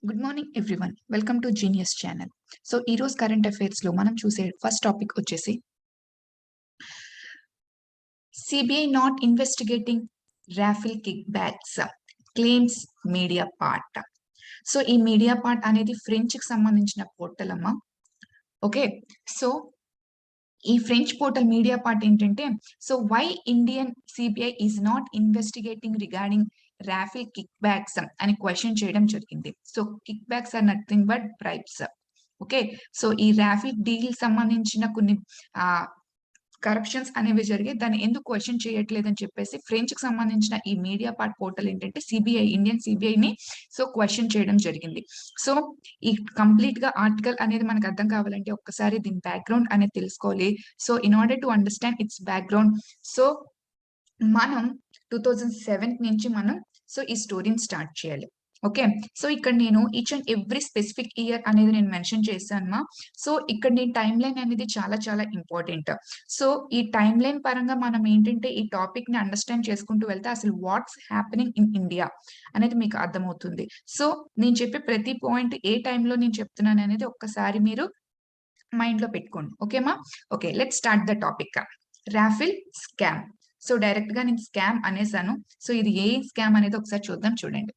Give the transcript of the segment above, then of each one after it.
Good morning everyone. Welcome to genius channel. So ఈ రోజు current affairs లో మనం చూసే ఫస్ట్ టాపిక్ వచ్చేసి CBI not investigating Rafale kickbacks claims Mediapart. So ఈ Mediapart అనేది ఫ్రెంచ్ కి సంబంధించిన పోర్టల్ అమ్మా. ఓకే, సో ఈ ఫ్రెంచ్ పోర్టల్ మీడియా పార్ట్ ఏంటంటే, so why Indian CBI is not investigating regarding Rafale kickbacks అని question చేయడం జరిగింది. So kickbacks are nothing but bribes. Okay, so ఈ రాఫెల్ డీల్ సంబంధించిన కొన్ని కరప్షన్స్ అనేవి జరిగాయి, దాన్ని ఎందుకు క్వశ్చన్ చేయట్లేదని చెప్పేసి ఫ్రెంచ్ కి సంబంధించిన ఈ మీడియా పార్ట్ పోర్టల్ ఏంటంటే సిబిఐ, ఇండియన్ సిబిఐని సో క్వశ్చన్ చేయడం జరిగింది. సో ఈ కంప్లీట్ గా ఆర్టికల్ అనేది మనకు అర్థం కావాలంటే ఒక్కసారి దీని బ్యాక్గ్రౌండ్ అనేది తెలుసుకోవాలి. So in order to understand it's background, so మనం 2007 నుంచి మనం సో ఈ స్టోరీని స్టార్ట్ చేయాలి. ఓకే, సో ఇక్కడ నేను each and every specific year అనేది నేను మెన్షన్ చేశాను. సో ఇక్కడ నేను టైం లైన్ అనేది చాలా చాలా ఇంపార్టెంట్. సో ఈ టైం లైన్ పరంగా మనం ఏంటంటే ఈ టాపిక్ ని అండర్స్టాండ్ చేసుకుంటూ వెళ్తే అసలు వాట్స్ హ్యాపెనింగ్ ఇన్ ఇండియా అనేది మీకు అర్థమవుతుంది. సో నేను చెప్పే ప్రతి పాయింట్ ఏ టైంలో నేను చెప్తున్నాను అనేది ఒక్కసారి మీరు మైండ్ లో పెట్టుకోండి. ఓకేమా? Okay, let start the topic. Rafale scam. So direct గా నేను స్కామ్ అనేసాను. సో ఇది ఏ స్కామ్ అనేది ఒకసారి చూద్దాం, చూడండి.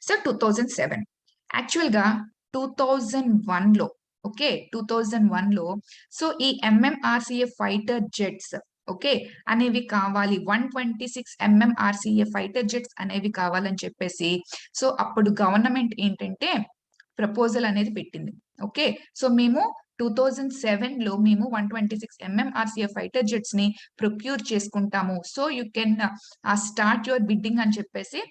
సో 2007 యాక్చువల్ గా 2001 లో, ఓకే 2001 లో సో ఈ MMRCA ఫైటర్ జెట్స్ ఓకే అనేవి కావాలి, 126 MMRCA ఫైటర్ జెట్స్ అనేవి కావాలని చెప్పేసి సో అప్పుడు గవర్నమెంట్ ఏంటంటే ప్రపోజల్ అనేది పెట్టింది. ఓకే, సో మేము 2007 లో మేము 126 MMRCA ఫైటర్ జెట్స్ ని ప్రొక్యూర్ చేసుకుంటాము, so you can start your bidding అని చెప్పేసి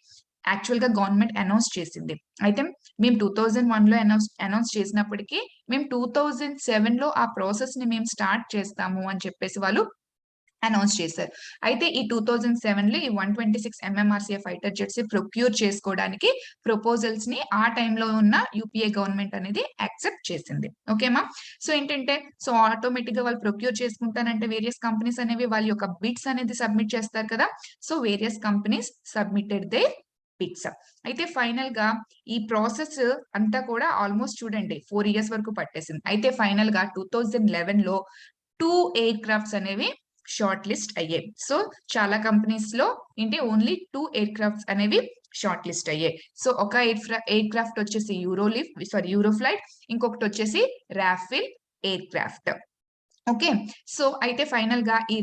యాక్చువల్ గా గవర్నమెంట్ అనౌన్స్ చేసింది. అయితే మేము 2001 లో అనౌన్స్ చేసినప్పటికీ మేము 2007 లో ఆ ప్రాసెస్ ని మేము స్టార్ట్ చేస్తాము అని చెప్పేసి వాళ్ళు అనౌన్స్ చేశారు. అయితే ఈ 2007 లో ఈ 126 MMRCA ఫైటర్ జెట్స్ ప్రొక్యూర్ చేసుకోవడానికి ప్రపోజల్స్ ని ఆ టైంలో ఉన్న యూపీఏ గవర్నమెంట్ అనేది యాక్సెప్ట్ చేసింది. ఓకేమా? సో ఏంటంటే సో ఆటోమేటిక్ గా వాళ్ళు ప్రొక్యూర్ చేసుకుంటానంటే వేరియస్ కంపెనీస్ అనేవి వాళ్ళ యొక్క బిడ్స్ అనేది సబ్మిట్ చేస్తారు కదా. So various companies submitted they bids. అయితే ఫైనల్ గా ఈ ప్రాసెస్ అంతా కూడా ఆల్మోస్ట్ చూడండి 4 ఇయర్స్ వరకు పట్టేసింది. అయితే ఫైనల్ గా 2011 లో 2 ఎయిర్ క్రాఫ్ట్స్ అనేవి షార్ట్ లిస్ట్ అయ్యాయి. సో చాలా కంపెనీస్ లో ఏంటి ఓన్లీ 2 ఎయిర్ క్రాఫ్ట్స్ అనేవి షార్ట్ లిస్ట్ అయ్యాయి. సో ఒక ఎయిర్ క్రాఫ్ట్ వచ్చేసి యూరోఫ్లైట్, ఇంకొకటి వచ్చేసి Rafale air craft. Okay, so అయితే ఫైనల్ గా ఈ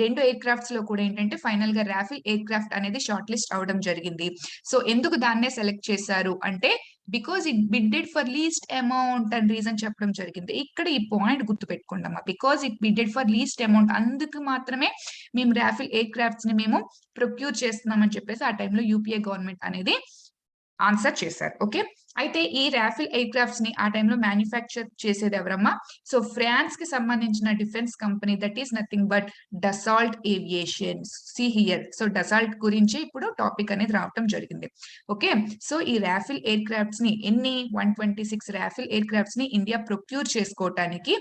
రెండు ఎయిర్ క్రాఫ్ట్స్ లో కూడా ఏంటంటే ఫైనల్ గా రాఫెల్ ఎయిర్ క్రాఫ్ట్ అనేది షార్ట్ లిస్ట్ అవడం జరిగింది. సో ఎందుకు దాన్నే సెలెక్ట్ చేశారు అంటే because it bidded for least amount అని రీజన్ చెప్పడం జరిగింది. ఇక్కడ ఈ పాయింట్ గుర్తు పెట్టుకోండమ్మా, because it bidded for least amount, అందుకు మాత్రమే మేము రాఫెల్ ఎయిర్ క్రాఫ్ట్స్ ని మేము ప్రొక్యూర్ చేస్తున్నామని చెప్పేసి ఆ టైంలో యూపీఏ గవర్నమెంట్ అనేది ఆన్సర్ చేశారు. ఓకే, అయితే ఈ రాఫెల్ ఎయిర్ క్రాఫ్ట్స్ ని ఆ టైంలో మ్యానుఫ్యాక్చర్ చేసేది ఎవరమ్మా? సో ఫ్రాన్స్ కి సంబంధించిన defence company, that is nothing but Dassault Aviation. See here, so Dassault గురించి ఇప్పుడు టాపిక్ అనేది రావటం జరిగింది. ఓకే, సో ఈ రాఫెల్ ఎయిర్ క్రాఫ్ట్స్ ని 126 రాఫెల్ ఎయిర్ క్రాఫ్ట్స్ ని ఇండియా ప్రొక్యూర్ చేసుకోవటానికి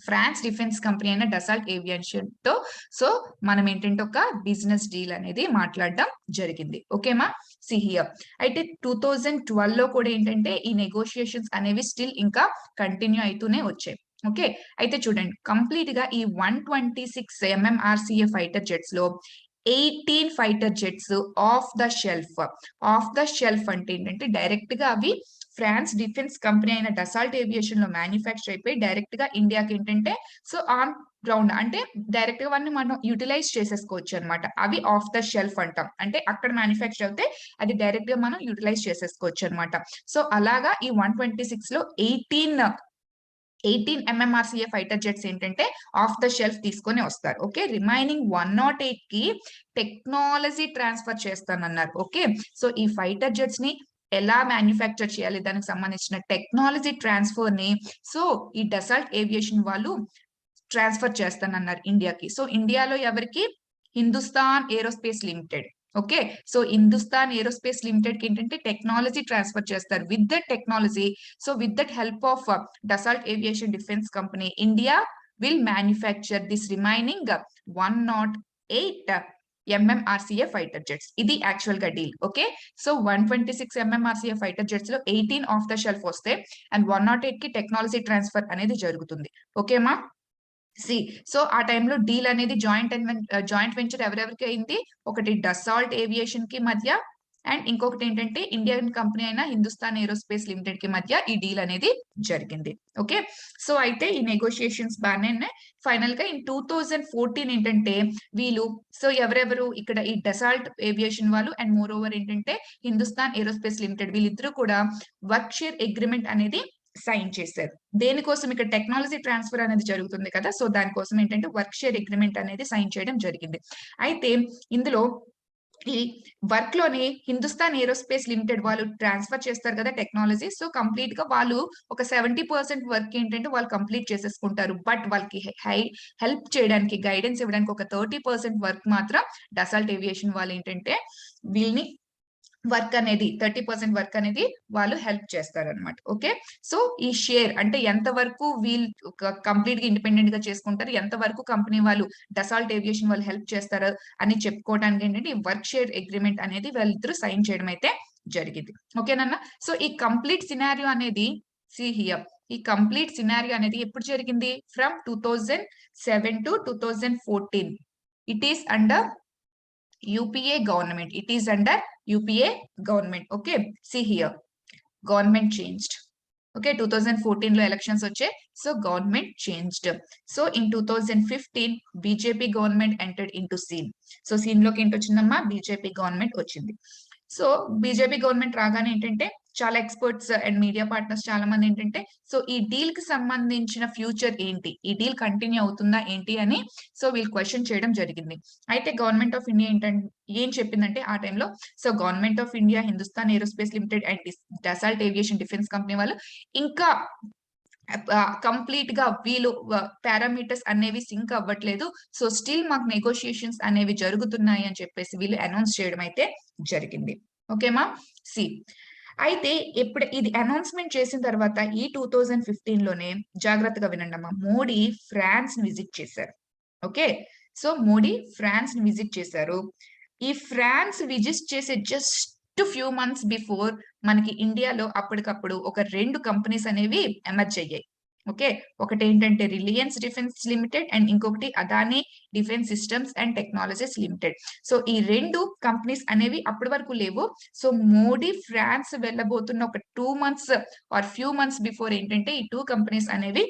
ఫ్రాన్స్ డిఫెన్స్ కంపెనీ అయిన డసాల్ట్ ఏవియేషన్ తో సో మనం ఏంటంటే ఒక బిజినెస్ డీల్ అనేది మాట్లాడడం జరిగింది. ఓకేమా? See here. అయితే 2012 లో కూడా ఏంటంటే ఈ నెగోషియేషన్స్ అనేవి స్టిల్ ఇంకా కంటిన్యూ అవుతూనే వచ్చాయి. ఓకే, అయితే చూడండి కంప్లీట్ గా ఈ 126 MMRCA ఫైటర్ జెట్స్ లో 18 fighter jets of the shelf అంటే ఏంటంటే డైరెక్ట్ గా అవి ఫ్రాన్స్ డిఫెన్స్ కంపెనీ అయిన డసాల్ట్ ఏవియేషన్ లో మ్యానుఫ్యాక్చర్ అయిపోయి డైరెక్ట్ గా ఇండియాకి ఏంటంటే సో ఆన్ గ్రౌండ్ అంటే డైరెక్ట్ గా వాటిని మనం యూటిలైజ్ చేసేసుకోవచ్చు అనమాట. అవి ఆఫ్ ద షెల్ఫ్ అంటాం, అంటే అక్కడ మ్యానుఫ్యాక్చర్ అయితే అది డైరెక్ట్ గా మనం యూటిలైజ్ చేసేసుకోవచ్చు అనమాట. సో అలాగా ఈ 126 లో 18 MMRCA ఫైటర్ జెట్స్ ఏంటంటే ఆఫ్ ద షెల్ఫ్ తీసుకొని వస్తారు. ఓకే, రిమైనింగ్ 108 కి టెక్నాలజీ ట్రాన్స్ఫర్ చేస్తానన్నారు. ఓకే, సో ఈ ఫైటర్ జెట్స్ ని ఎలా మ్యానుఫ్యాక్చర్ చేయాలి దానికి సంబంధించిన టెక్నాలజీ ట్రాన్స్ఫర్ ని సో ఈ డసాల్ట్ ఏవియేషన్ వాళ్ళు ట్రాన్స్ఫర్ చేస్తానన్నారు ఇండియాకి. సో ఇండియాలో ఎవరికి? Hindustan aerospace limited. Okay, so Hindustan aerospace limited కి ఏంటంటే టెక్నాలజీ ట్రాన్స్ఫర్ చేస్తారు. With that technology, so with that help of Dassault Aviation defence company, India will manufacture this remaining 108 MMRCA fighter jets. ఇది actual గా deal. Okay, so 126 MMRCA fighter jets లో 18 off the shelf వస్తే and 108 కి technology transfer అనేది జరుగుతుంది. ఓకేమా, C so ఆ టైంలో deal అనేది జాయింట్ వెంచర్ ఎవరెవరికి అయింది, ఒకటి డసాల్ట్ ఏవియేషన్ కి మధ్య అండ్ ఇంకొకటి ఏంటంటే ఇండియన్ కంపెనీ అయిన హిందుస్థాన్ ఏరోస్పేస్ లిమిటెడ్ కి మధ్య ఈ డీల్ అనేది జరిగింది. ఓకే, సో అయితే ఈ నెగోషియేషన్స్ బాగానే ఉన్నాయి. ఫైనల్ గా ఇన్ 2014 ఏంటంటే వీళ్ళు సో ఎవరెవరు ఇక్కడ ఈ డసాల్ట్ ఏవియేషన్ వాళ్ళు అండ్ మోర్ ఓవర్ ఏంటంటే హిందుస్థాన్ ఏరోస్పేస్ లిమిటెడ్ వీళ్ళిద్దరూ కూడా వర్క్ షేర్ అగ్రిమెంట్ అనేది సైన్ చేశారు. దేనికోసం, ఇక్కడ టెక్నాలజీ ట్రాన్స్ఫర్ అనేది జరుగుతుంది కదా, సో దానికోసం ఏంటంటే వర్క్ షేర్ అగ్రిమెంట్ అనేది సైన్ చేయడం జరిగింది. అయితే ఇందులో ఈ వర్క్ లోని హిందుస్థాన్ ఏరోస్పేస్ లిమిటెడ్ వాళ్ళు ట్రాన్స్ఫర్ చేస్తారు కదా టెక్నాలజీ, సో కంప్లీట్ గా వాళ్ళు ఒక 70% వర్క్ ఏంటంటే వాళ్ళు కంప్లీట్ చేసేసుకుంటారు. బట్ వాళ్ళకి హెల్ప్ చేయడానికి గైడెన్స్ ఇవ్వడానికి ఒక 30% వర్క్ మాత్రం డసాల్ట్ ఏవియేషన్ వాళ్ళు ఏంటంటే వీళ్ళని వర్క్ అనేది 30% వర్క్ అనేది వాళ్ళు హెల్ప్ చేస్తారు అనమాట. ఓకే, సో ఈ షేర్ అంటే ఎంత వరకు వీళ్ళు కంప్లీట్ గా ఇండిపెండెంట్ గా చేసుకుంటారు, ఎంత వరకు కంపెనీ వాళ్ళు డసాల్ట్ ఏవియేషన్ వాళ్ళు హెల్ప్ చేస్తారు అని చెప్పుకోవడానికి ఏంటంటే ఈ వర్క్ షేర్ అగ్రిమెంట్ అనేది వాళ్ళిద్దరూ సైన్ చేయడం అయితే జరిగింది. ఓకేనన్నా, సో ఈ కంప్లీట్ సినారియో అనేది సి హియర్, ఈ కంప్లీట్ సినారియో అనేది ఎప్పుడు జరిగింది, from 2007 to 2014. It is under UPA government. It is under UPA government. Okay, see here, government changed. Okay, 2014 లో ఎలక్షన్స్ వచ్చాయి, so government changed. So in 2015 BJP government entered into scene. So scene లోకి ఏంటి వచ్చిందమ్మా, BJP government వచ్చింది. So BJP government రాగానే ఏంటంటే చాలా experts and media partners చాలా మంది ఏంటంటే సో ఈ డీల్ కి సంబంధించిన ఫ్యూచర్ ఏంటి, ఈ డీల్ కంటిన్యూ అవుతుందా ఏంటి అని సో వీళ్ళు క్వశ్చన్ చేయడం జరిగింది. అయితే గవర్నమెంట్ ఆఫ్ ఇండియా ఏంటంటే ఏం చెప్పిందంటే ఆ టైంలో, so government of India, Hindustan aerospace limited and Dassault Aviation defence company వాళ్ళు ఇంకా కంప్లీట్ గా వీళ్ళు పారామీటర్స్ అనేవి సింక్ అవ్వట్లేదు, సో స్టిల్ మాకు నెగోషియేషన్స్ అనేవి జరుగుతున్నాయి అని చెప్పేసి వీళ్ళు అనౌన్స్ చేయడం అయితే జరిగింది. ఓకేమా, సి అయితే ఎప్పుడు ఇది అనౌన్స్మెంట్ చేసిన తర్వాత ఈ 2015 లోనే జాగ్రత్తగా వినండి అమ్మా, మోడీ ఫ్రాన్స్ ని విజిట్ చేశారు. ఓకే, సో మోడీ ఫ్రాన్స్ ని విజిట్ చేశారు. ఈ ఫ్రాన్స్ విజిట్ చేసే జస్ట్ ఫ్యూ మంత్స్ బిఫోర్ మనకి ఇండియాలో అప్పటికప్పుడు ఒక 2 కంపెనీస్ అనేవి ఎమర్జ్ అయ్యాయి. ఓకే, ఒకటి ఏంటంటే రిలయన్స్ డిఫెన్స్ లిమిటెడ్ అండ్ ఇంకొకటి Adani defence systems and technologies limited. So ఈ 2 కంపెనీస్ అనేవి అప్పటి వరకు లేవు. సో మోడీ ఫ్రాన్స్ వెళ్ళబోతున్న ఒక 2 months or few months before ఏంటంటే ఈ 2 కంపెనీస్ అనేవి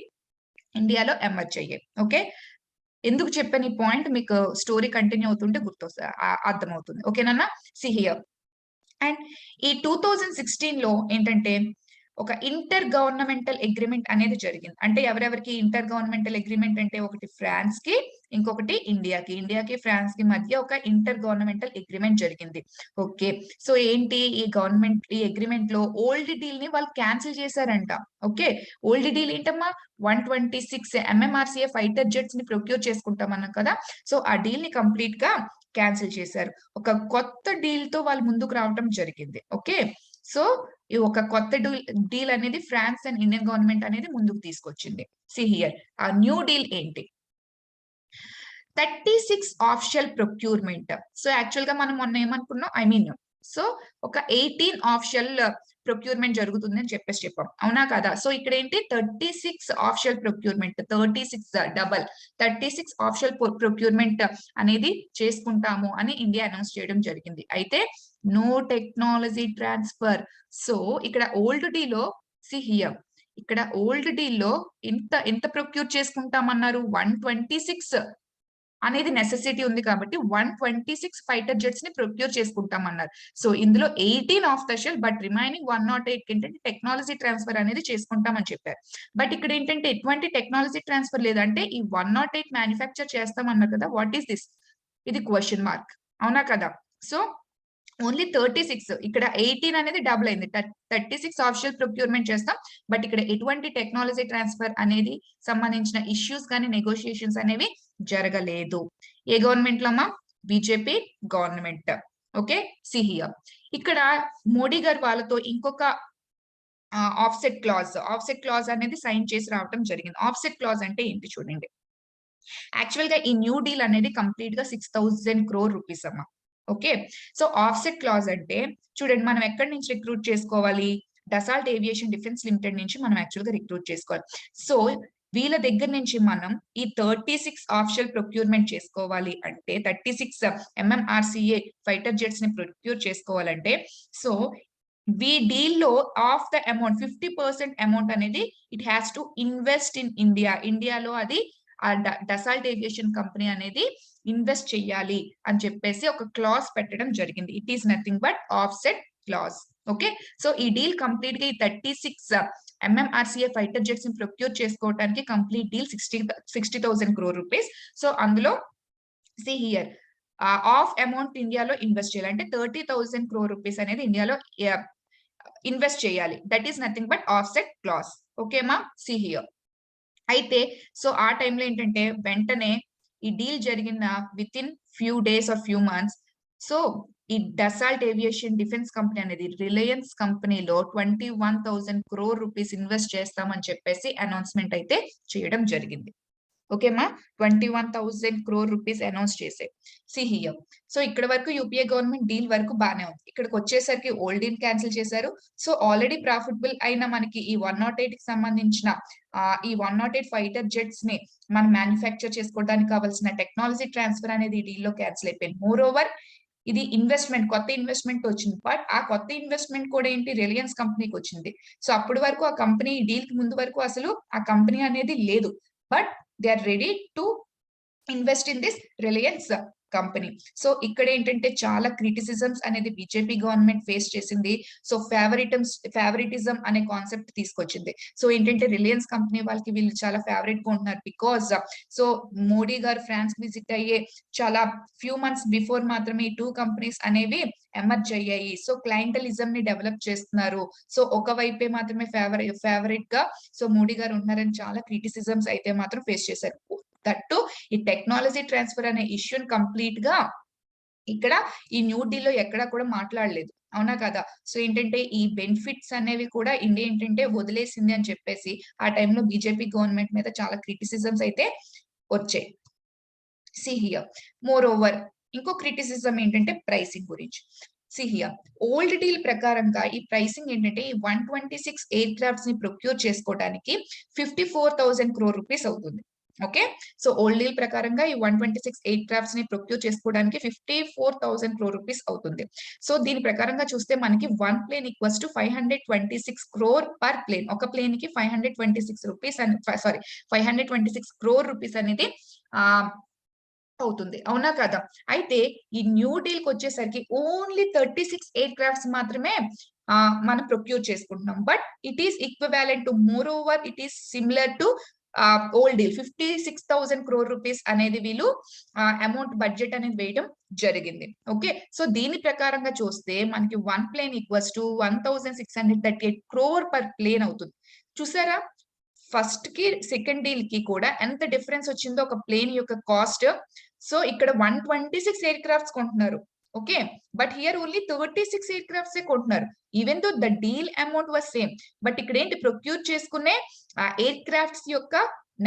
ఇండియాలో ఎమర్జ్ అయ్యాయి. ఓకే, ఎందుకు చెప్పని పాయింట్ మీకు స్టోరీ కంటిన్యూ అవుతుంటే అర్థమవుతుంది. ఓకేనన్నా, సి హియర్. అండ్ ఈ 2016 లో ఏంటంటే ఒక ఇంటర్ గవర్నమెంటల్ అగ్రిమెంట్ అనేది జరిగింది. అంటే ఎవరెవరికి ఇంటర్ గవర్నమెంటల్ అగ్రిమెంట్ అంటే ఒకటి ఫ్రాన్స్ కి, ఇంకొకటి ఇండియాకి ఫ్రాన్స్ కి మధ్య ఒక ఇంటర్ గవర్నమెంటల్ అగ్రిమెంట్ జరిగింది. ఓకే, సో ఏంటి ఈ అగ్రిమెంట్ లో ఓల్డ్ డీల్ ని వాళ్ళు క్యాన్సిల్ చేశారంట. ఓకే, ఓల్డ్ డీల్ ఏంటమ్మా, 126 MMRCA ఫైటర్ జెట్స్ ని ప్రొక్యూర్ చేసుకుంటామన్నాం కదా, సో ఆ డీల్ ని కంప్లీట్ గా క్యాన్సిల్ చేశారు. ఒక కొత్త డీల్ తో వాళ్ళు ముందుకు రావడం జరిగింది. ఓకే, సో ఈ ఒక కొత్త డీల్ అనేది ఫ్రాన్స్ అండ్ ఇండియన్ గవర్నమెంట్ అనేది ముందుకు తీసుకొచ్చింది. సి హియర్, ఆ న్యూ డీల్ ఏంటి, 36 ఆఫ్షియల్ ప్రొక్యూర్మెంట్. సో యాక్చువల్ గా మనం మొన్న ఏమనుకున్నాం, సో ఒక 18 ఆఫ్షియల్ ప్రొక్యూర్మెంట్ జరుగుతుంది అని చెప్పాం, అవునా కదా. సో ఇక్కడ ఏంటి 36 ఆఫ్షియల్ ప్రొక్యూర్మెంట్, 36 ఆఫ్షియల్ ప్రొక్యూర్మెంట్ అనేది చేసుకుంటాము అని ఇండియా అనౌన్స్ చేయడం జరిగింది. అయితే నో టెక్నాలజీ ట్రాన్స్ఫర్. సో ఇక్కడ ఓల్డ్ డీలో సి హియర్, ఇక్కడ ఓల్డ్ డీల్లో ఎంత ప్రొక్యూర్ చేసుకుంటామన్నారు, 126 అనేది నెసెసిటీ ఉంది కాబట్టి 126 ఫైటర్ జెట్స్ ని ప్రొక్యూర్ చేసుకుంటామన్నారు. సో ఇందులో 18 off the shelf, but remaining 108 ఏంటంటే టెక్నాలజీ ట్రాన్స్ఫర్ అనేది చేసుకుంటామని చెప్పారు. బట్ ఇక్కడ ఏంటంటే ఎటువంటి టెక్నాలజీ ట్రాన్స్ఫర్ లేదంటే ఈ 108 మ్యానుఫ్యాక్చర్ చేస్తామన్నారు కదా, వాట్ ఈస్ దిస్, ఇది క్వశ్చన్ మార్క్, అవునా కదా. సో ఓన్లీ 36, ఇక్కడ 18 అనేది డబుల్ అయింది, 36 ఆఫ్షియల్ ప్రొక్యూర్మెంట్ చేస్తాం, బట్ ఇక్కడ ఎటువంటి టెక్నాలజీ ట్రాన్స్ఫర్ అనేది సంబంధించిన ఇష్యూస్ కానీ నెగోషియేషన్స్ అనేవి జరగలేదు. ఏ గవర్నమెంట్ లో అమ్మా, BJP government. Okay, C here, ఇక్కడ మోడీ గారు వాళ్ళతో ఇంకొక ఆఫ్సెట్ క్లాజ్ అనేది సైన్ చేసి రావడం జరిగింది. ఆఫ్సెట్ క్లాజ్ అంటే ఏంటి చూడండి, యాక్చువల్ గా ఈ న్యూ డీల్ అనేది కంప్లీట్ గా 6,000 crore రూపీస్ అమ్మా. ఓకే, సో ఆఫ్సెట్ క్లాజ్ అంటే చూడండి, మనం ఎక్కడి నుంచి రిక్రూట్ చేసుకోవాలి, డసాల్ట్ ఏవియేషన్ డిఫెన్స్ లిమిటెడ్ నుంచి మనం యాక్చువల్ గా రిక్రూట్ చేసుకోవాలి. సో వీళ్ళ దగ్గర నుంచి మనం ఈ 36 ఆఫిషియల్ ప్రొక్యూర్మెంట్ చేసుకోవాలి అంటే 36 MMRCA ఫైటర్ జెట్స్ ని ప్రొక్యూర్ చేసుకోవాలంటే, సో డీల్ లో ఆఫ్ ద అమౌంట్ 50% అమౌంట్ అనేది it has to invest in India. ఇండియాలో అది ఆ డసాల్ట్ ఏవియేషన్ కంపెనీ అనేది ఇన్వెస్ట్ చెయ్యాలి అని చెప్పేసి ఒక క్లాస్ పెట్టడం జరిగింది. It is nothing but offset clause. Okay, so ఈ డీల్ కంప్లీట్ గా ఈ 36 MMRCA ఫైటర్ జెట్స్ ని ప్రొక్యూర్ చేసుకోవడానికి complete deal 60,000 crore rupees. So అందులో సి హియర్ ఆఫ్ అమౌంట్ ఇండియాలో ఇన్వెస్ట్ చేయాలి అంటే 30,000 crore రూపీస్ అనేది ఇండియాలో ఇన్వెస్ట్ చేయాలి. That is nothing but offset clause. Okay మా, సి హియర్. అయితే సో ఆ టైంలో ఏంటంటే వెంటనే ఈ డీల్ జరిగిన within few days or few months, so ఈ డసాల్ట్ ఏవియేషన్ డిఫెన్స్ కంపెనీ అనేది రిలయన్స్ కంపెనీలో 21,000 crore రూపీస్ ఇన్వెస్ట్ చేస్తామని చెప్పేసి అనౌన్స్మెంట్ అయితే చేయడం జరిగింది. ఓకేమా, 21,000 crore రూపీస్ అనౌన్స్ చేసే. సి హియర్, సో ఇక్కడ వరకు యూపీఏ గవర్నమెంట్ డీల్ వరకు బానే ఉంది. ఇక్కడికి వచ్చేసరికి ఓల్డ్ డీల్ క్యాన్సిల్ చేశారు. సో ఆల్రెడీ ప్రాఫిటబుల్ అయిన మనకి ఈ 108 కి సంబంధించిన ఈ 108 ఫైటర్ జెట్స్ ని మనం మ్యానుఫ్యాక్చర్ చేసుకోవడానికి కావాల్సిన టెక్నాలజీ ట్రాన్స్ఫర్ అనేది ఈ డీల్ లో క్యాన్సిల్ అయిపోయింది. మోర్ ఓవర్ ఇది ఇన్వెస్ట్మెంట్, కొత్త ఇన్వెస్ట్మెంట్ వచ్చింది. బట్ ఆ కొత్త ఇన్వెస్ట్మెంట్ కూడా ఏంటి, రిలయన్స్ కంపెనీకి వచ్చింది. సో అప్పటి వరకు ఆ కంపెనీ డీల్ కి ముందు వరకు అసలు ఆ కంపెనీ అనేది లేదు. But they are ready to invest in this Reliance company. So ఇక్కడ ఏంటంటే చాలా క్రిటిసిజమ్స్ అనేది బీజేపీ గవర్నమెంట్ ఫేస్ చేసింది. సో ఫేవరిటిజం అనే కాన్సెప్ట్ తీసుకొచ్చింది. సో ఏంటంటే రిలయన్స్ కంపెనీ వాళ్ళకి వీళ్ళు చాలా ఫేవరెట్ గా ఉంటున్నారు. బికాస్ సో మోడీ గారు ఫ్రాన్స్ విజిట్ అయ్యే చాలా ఫ్యూ మంత్స్ బిఫోర్ మాత్రమే ఈ 2 కంపెనీస్ అనేవి ఎమర్జ్ అయ్యాయి. సో క్లయింటలిజం ని డెవలప్ చేస్తున్నారు. సో ఒకవైపే మాత్రమే ఫేవరెట్ గా సో మోడీ గారు ఉన్నారని చాలా క్రిటిసిజమ్స్ అయితే మాత్రం ఫేస్ చేశారు. దట్టు ఈ టెక్నాలజీ ట్రాన్స్ఫర్ అనే ఇష్యూని కంప్లీట్ గా ఇక్కడ ఈ న్యూ డీల్ లో ఎక్కడా కూడా మాట్లాడలేదు, అవునా కదా. సో ఏంటంటే ఈ బెనిఫిట్స్ అనేవి కూడా ఇండియా ఏంటంటే వదిలేసింది అని చెప్పేసి ఆ టైంలో బీజేపీ గవర్నమెంట్ మీద చాలా క్రిటిసిజమ్స్ అయితే వచ్చాయి. సి హియర్, మోర్ ఓవర్ ఇంకో క్రిటిసిజం ఏంటంటే ప్రైసింగ్ గురించి. సి హియర్, ఓల్డ్ డీల్ ప్రకారంగా ఈ ప్రైసింగ్ ఏంటంటే ఈ 126 ఎయిర్ క్రాఫ్ట్స్ ని ప్రొక్యూర్ చేసుకోవడానికి 54,000 crore రూపీస్ అవుతుంది. ఓకే, సో ఓల్డ్ డీల్ ప్రకారంగా ఈ 126 ఎయిర్ క్రాఫ్ట్స్ ని ప్రొక్యూర్ చేసుకోవడానికి 54,000 crore రూపీస్ అవుతుంది. సో దీని ప్రకారంగా చూస్తే మనకి 1 plane equals to 526 crore per plane. ఒక ప్లేన్ కి 526 రూపీస్ అని 526 crore రూపీస్ అనేది అవుతుంది, అవునా కదా. అయితే ఈ న్యూ డీల్ కి వచ్చేసరికి ఓన్లీ 36 ఎయిర్ క్రాఫ్ట్స్ మాత్రమే మనం ప్రొక్యూర్ చేసుకుంటున్నాం. But it is equivalent to, more over it is similar to old deal. 56,000 crore rupees అనేది వీళ్ళు అమౌంట్ బడ్జెట్ అనేది వేయడం జరిగింది. ఓకే, సో దీని ప్రకారంగా చూస్తే మనకి 1 plane equals to 1,638 crore per plane అవుతుంది. చూసారా, ఫస్ట్ కి సెకండ్ డీల్ కి కూడా ఎంత డిఫరెన్స్ వచ్చిందో ఒక ప్లేన్ యొక్క కాస్ట్. సో ఇక్కడ 126 ఎయిర్ క్రాఫ్ట్స్ కొంటున్నారు. Okay, but here only 36 aircrafts కొంటున్నారు. Even though the deal amount was same, but ఇక్కడ ఏంటి, ప్రొక్యూర్ చేసుకునే ఎయిర్ క్రాఫ్ట్స్ యొక్క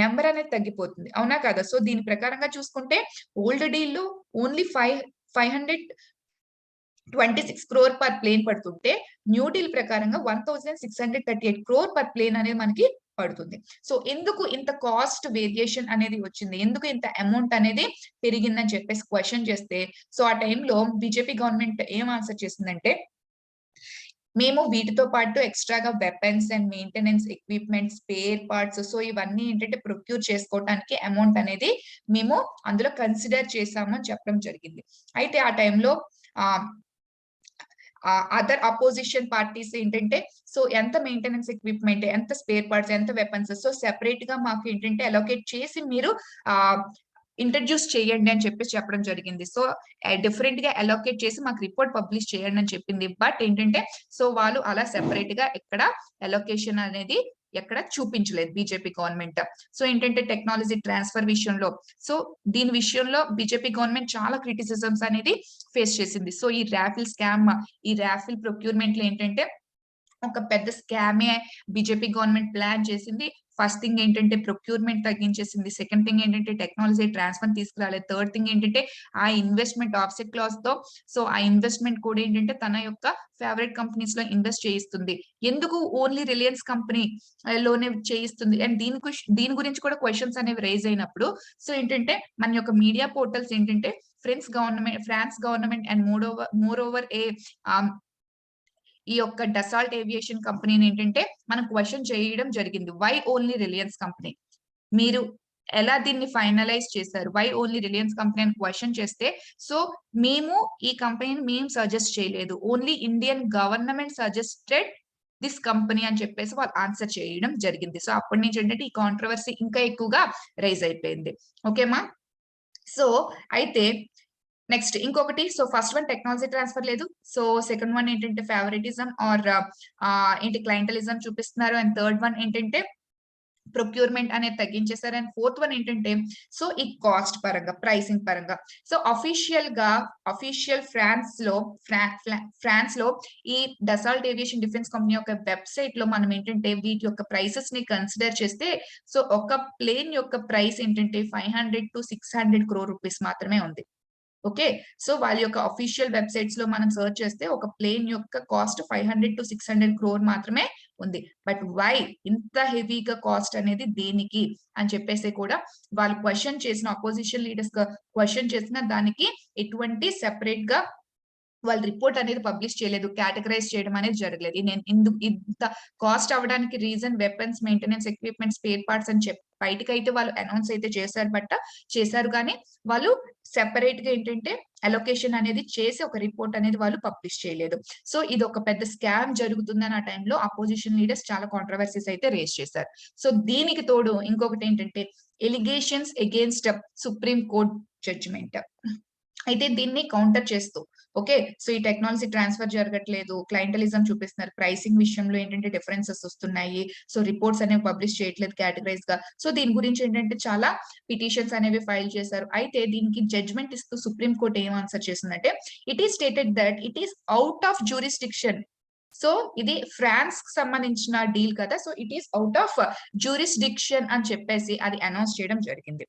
నెంబర్ అనేది తగ్గిపోతుంది, అవునా కదా. సో దీని ప్రకారంగా చూసుకుంటే ఓల్డ్ డీల్ లో ఓన్లీ 526 crore పర్ ప్లేన్ పడుతుంటే న్యూ డీల్ ప్రకారంగా 1,638 crore పర్ ప్లేన్ అనేది మనకి పడుతుంది. సో ఎందుకు ఇంత కాస్ట్ వేరియేషన్ అనేది వచ్చింది, ఎందుకు ఇంత అమౌంట్ అనేది పెరిగిందని చెప్పేసి క్వశ్చన్ చేస్తే, సో ఆ టైంలో బీజేపీ గవర్నమెంట్ ఏం ఆన్సర్ చేసిందంటే, మేము వీటితో పాటు ఎక్స్ట్రాగా weapons and maintenance equipment, spare parts, so ఇవన్నీ ఏంటంటే ప్రొక్యూర్ చేసుకోవడానికి అమౌంట్ అనేది మేము అందులో కన్సిడర్ చేసాము అని చెప్పడం జరిగింది. అయితే ఆ టైంలో అదర్ అపోజిషన్ పార్టీస్ ఏంటంటే, సో ఎంత మెయింటెనెన్స్ ఎక్విప్మెంట్, ఎంత స్పేర్ పార్ట్స్, ఎంత వెపన్స్, సో సెపరేట్ గా మాకు ఏంటంటే అలోకేట్ చేసి మీరు ఇంట్రడ్యూస్ చేయండి అని చెప్పేసి చెప్పడం జరిగింది. సో డిఫరెంట్ గా అలోకేట్ చేసి మాకు రిపోర్ట్ పబ్లిష్ చేయండి అని చెప్పింది. బట్ ఏంటంటే సో వాళ్ళు అలా సెపరేట్ గా ఎక్కడ అలోకేషన్ అనేది ఎక్కడ చూపించలేదు బీజేపీ గవర్నమెంట్. సో ఏంటంటే టెక్నాలజీ ట్రాన్స్ఫర్ విషయంలో, సో దీని విషయంలో బీజేపీ గవర్నమెంట్ చాలా క్రిటిసిజమ్స్ అనేది ఫేస్ చేసింది. సో ఈ రాఫిల్ స్కామ్, ఈ రాఫిల్ ప్రొక్యూర్మెంట్ లో ఏంటంటే ఒక పెద్ద స్కామే బీజేపీ గవర్నమెంట్ ప్లాన్ చేసింది. ఫస్ట్ థింగ్ ఏంటంటే ప్రొక్యూర్మెంట్ తగ్గించేసింది. సెకండ్ థింగ్ ఏంటంటే టెక్నాలజీ ట్రాన్స్ఫర్ తీసుకురాలేదు. థర్డ్ థింగ్ ఏంటంటే ఆ ఇన్వెస్ట్మెంట్ ఆఫ్సెట్ క్లాస్ తో సో ఆ ఇన్వెస్ట్మెంట్ కూడా ఏంటంటే తన యొక్క ఫేవరెట్ కంపెనీస్ లో ఇన్వెస్ట్ చేయిస్తుంది. ఎందుకు ఓన్లీ రిలయన్స్ కంపెనీ లోనే చేయిస్తుంది అండ్ దీని గురించి కూడా క్వశ్చన్స్ అనేవి రైజ్ అయినప్పుడు సో ఏంటంటే మన యొక్క మీడియా పోర్టల్స్ ఏంటంటే France government and moreover ఈ యొక్క డసాల్ట్ ఏవియేషన్ కంపెనీని ఏంటంటే మనం క్వశ్చన్ చేయడం జరిగింది. Why only Reliance company? మీరు ఎలా దీన్ని ఫైనలైజ్ చేశారు? వై ఓన్లీ రిలయన్స్ కంపెనీ అని క్వశ్చన్ చేస్తే సో మేము ఈ కంపెనీని మేము సజెస్ట్ చేయలేదు. Only Indian government suggested this company అని చెప్పేసి వాళ్ళు ఆన్సర్ చేయడం జరిగింది. సో అప్పటి నుంచి ఏంటంటే ఈ కాంట్రవర్సీ ఇంకా ఎక్కువగా రైజ్ అయిపోయింది. ఓకేమా? సో అయితే నెక్స్ట్ ఇంకొకటి so first one technology transfer లేదు. సో సెకండ్ వన్ ఏంటంటే ఫేవరెటిజం ఆర్ ఏంటి క్లయింటలిజం చూపిస్తున్నారు. అండ్ థర్డ్ వన్ ఏంటంటే ప్రొక్యూర్మెంట్ అనేది తగ్గించేశారు. అండ్ ఫోర్త్ వన్ ఏంటంటే సో ఈ కాస్ట్ పరంగా ప్రైసింగ్ పరంగా సో అఫీషియల్ ఫ్రాన్స్ లో ఈ డసాల్ట్ ఏవియేషన్ డిఫెన్స్ కంపెనీ యొక్క వెబ్సైట్ లో మనం ఏంటంటే వీటి యొక్క ప్రైసెస్ ని కన్సిడర్ చేస్తే సో ఒక ప్లేన్ యొక్క ప్రైస్ ఏంటంటే 500 to 600 crore రూపీస్ మాత్రమే ఉంది. ఓకే, సో వాళ్ళ యొక్క అఫీషియల్ వెబ్సైట్స్ లో మనం సర్చ్ చేస్తే ఒక ప్లేన్ యొక్క కాస్ట్ 500 to 600 crore మాత్రమే ఉంది. బట్ వై ఇంత హెవీగా కాస్ట్ అనేది దేనికి అని చెప్పేసి కూడా వాళ్ళు క్వశ్చన్ చేసిన అపోజిషన్ లీడర్స్ క్వశ్చన్ చేసిన దానికి ఎటువంటి సెపరేట్ గా వాళ్ళు రిపోర్ట్ అనేది పబ్లిష్ చేయలేదు. కేటగరైజ్ చేయడం అనేది జరగలేదు. నేను ఇంత కాస్ట్ అవ్వడానికి reason weapons, maintenance equipment, spare parts అని చెప్పి బయటకైతే వాళ్ళు అనౌన్స్ అయితే చేశారు కానీ వాళ్ళు సెపరేట్ గా ఏంటంటే అలొకేషన్ అనేది చేసి ఒక రిపోర్ట్ అనేది వాళ్ళు పబ్లిష్ చేయలేదు. సో ఇది ఒక పెద్ద స్కామ్ జరుగుతుందని ఆ టైంలో అపోజిషన్ లీడర్స్ చాలా కాంట్రవర్సీస్ అయితే రేస్ చేశారు. సో దీనికి తోడు ఇంకొకటి ఏంటంటే allegations against supreme court judgment. అయితే దీన్ని కౌంటర్ చేస్తూ ఓకే, సో ఈ టెక్నాలజీ ట్రాన్స్ఫర్ జరగట్లేదు, క్లయింటలిజం చూపిస్తున్నారు, ప్రైసింగ్ విషయంలో ఏంటంటే డిఫరెన్సెస్ వస్తున్నాయి, సో రిపోర్ట్స్ అనేవి పబ్లిష్ చేయట్లేదు కేటగరైజ్ గా. సో దీని గురించి ఏంటంటే చాలా పిటిషన్స్ అనేవి ఫైల్ చేశారు. అయితే దీనికి జడ్జ్మెంట్ ఇస్తూ సుప్రీం కోర్ట్ ఏం ఆన్సర్ చేసిందంటే it is stated that it is out of jurisdiction. So ఇది ఫ్రాన్స్ కి సంబంధించిన డీల్ కదా, so it is out of jurisdiction అని చెప్పేసి అది అనౌన్స్ చేయడం జరిగింది.